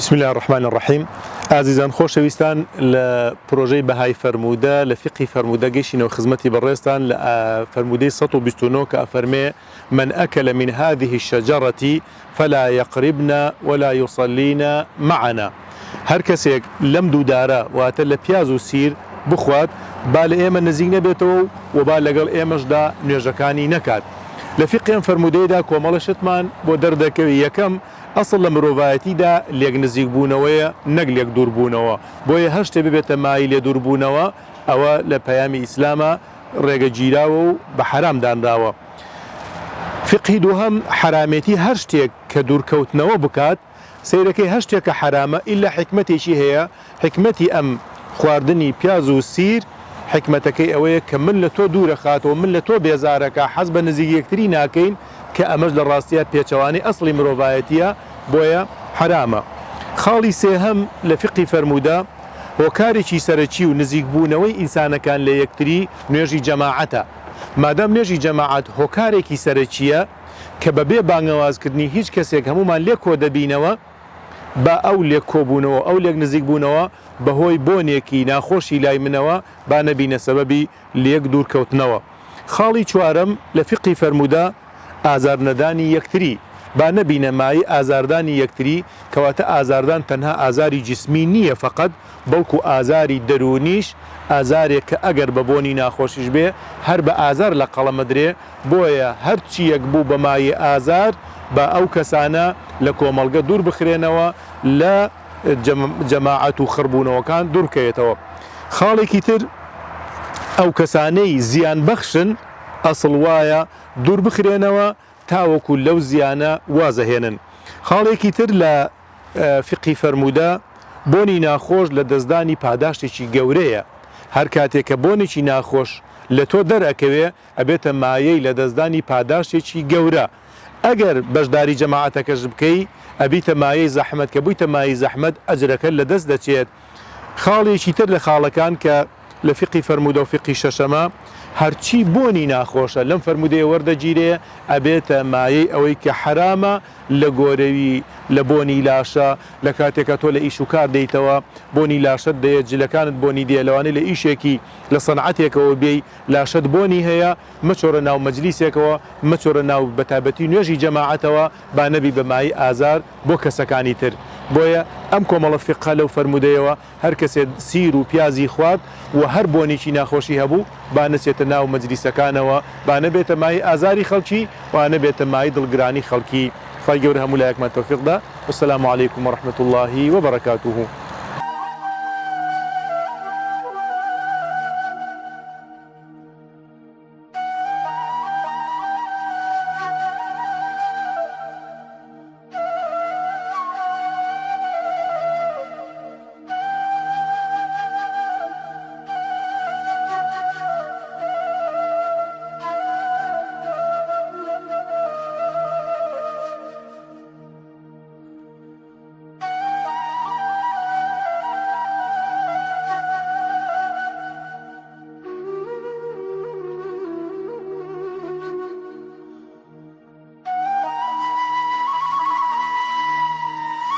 بسم الله الرحمن الرحيم. عزيزان خوشويستان لبروجي بهاي فرمودا لفقه فرمودا جيشنا وخدمتي بالريستان لفرمودي سطو بستونو كأفرمي من أكل من هذه الشجرة فلا يقربنا ولا يصلينا معنا. هر کسێک لەم دوو دارە واتە لە پیاز و سیر بخوات با لە ئێمە نزیک نەبێتەوە و با لەگەڵ ئێمەشدا نوێژەکانی نەکات. لە فقهێن فەرمودەیەدا کۆمەڵەشتمان بۆ دەردەکەوی یەکەم ئەسڵ لە مرۆڤایەتیدا لێک نزیک بوونەوەیە نەک لێک دووربوونەوە، بۆیە هەر شتێ ببێتە مای لێ دووربوونەوە ئەوە لە پەیامی ئیسلامە ڕێگەگیراوە و بە حرام دانراوە. فقهی دووهەم حرامێتی هەر شتێک کە دوورکەوتنەوە بکات سیرەکەی هەر شتێکە حرامە ئیلا حکمەتێکی هەیە. حکمەتی ئەم خواردنی پیاز و سیر حکمەتەکەی ئەوەیە کە من لە تۆ دوورە خاتەوە، من لە تۆ بێزارەکە، حەز بە نزیک یەکتری ناکەین کە ئەمەش لە ڕاستیە پێچەوانی ئەسڵی مرۆڤایەتیە، بۆیە حرامە. خاڵی سێهەم لە فقی فەرموودا هۆکارێکی سەرەکی و نزیک بوونەوەی ئینسانەکان لە یەکتری نوێژی جەماعەتە. مادام نوێژی جەماعەت هۆکارێکی سەرەکیە کە بەبێ بانگەوازکردنی هیچ کەسێک هەمومان لێک کۆ دەبینەوە، با ئەو لێک کۆبوونەوە ئەو لێک نزیک بوونەوە بەهۆی بۆنێکی ناخۆشی لای منەوە با نەبینە سەبەبی لێک دوورکەوتنەوە. خاڵی چوارەم لە فقی فەرموودا ئازار نەدانی یەکتری، با نەبینە مای ئازاردانی یەکتری، کەواتە ئازاردان تەنها ئازاری جسمی نییە فقط، بەڵکو ئازاری دەرونیش ئازارێک کە ئەگەر بە بۆنی ناخۆشیش بێ هەر بە ئازار لە قەڵەمەدرێ. بۆیە هەرچی یەک بوو بە مای ئازار با ئەو کەسانە لە کۆمەڵگە دوور بخرێنەوە، لە جەماعەت و خڕبوونەوەکان دوورکەوێتەوە. خاڵێکی تر ئەو کەسانەی زیان بەخشن ئەسڵ وایە دوور بخرێنەوە تاوەکو لەو زیانە وازەهێنن. خاڵێکی تر لە فقی فەرموودا بۆنی ناخۆش لە دەستدانی پاداشتێکی گەورەیە. هەر کاتێک کە بۆنێکی ناخۆش لە تۆ دەرەکەوێ ئەبێتە مایەی لە دەستدانی پاداشتێکی گەورە. ئەگەر بەشداری جەماعەتەکەش بکەی ئەبیتە مایەی زەحمەت، کە بوویتە مایەی زەحمەت ئەجرەکە لە دەست دەچێت. خاڵێکی تر لە خاڵەکان کە لە فقی فەرموودە و فقی شەشەمە هەرچی بۆنی ناخۆشە لەم فەرمودەیە وەردەگیرێ ئەبێتە مایەی ئەوەی کە حرامە لە گۆرەوی لە بۆنی لاشە. لە کاتێکە تۆ لە ئیش و کار دەیتەوە بۆنی لاشت دەیە، جلەکانت بۆنی دێ، لەوانەیە لە ئیشێکی لە سەنعەتێکەوە بێی لاشت بۆنی هەیە، مەچۆرە ناو مەجلیسێکەوە، مەچۆرە ناو بەتابەتی نوێژی جەماعەتەوە، با نەبی بە مای ئازار بۆ کەسەکانی تر. بۆیە ئەم کۆمەڵە فقە لەو فەرمودەیەوە هەر کەسێ سیر و پیازی خوارد و هەر بۆنێکی ناخۆشی هەبوو با نەچێتە ناو مەجلیسەکانەوە، با نەبێتە مای ئازاری خەڵکی، و نەبێتە مای دڵگرانی خەڵکی. خی گەورە هەموو لایەکمان تەوفیق دا. والسلام عليكم ورحمة الله وبركاته.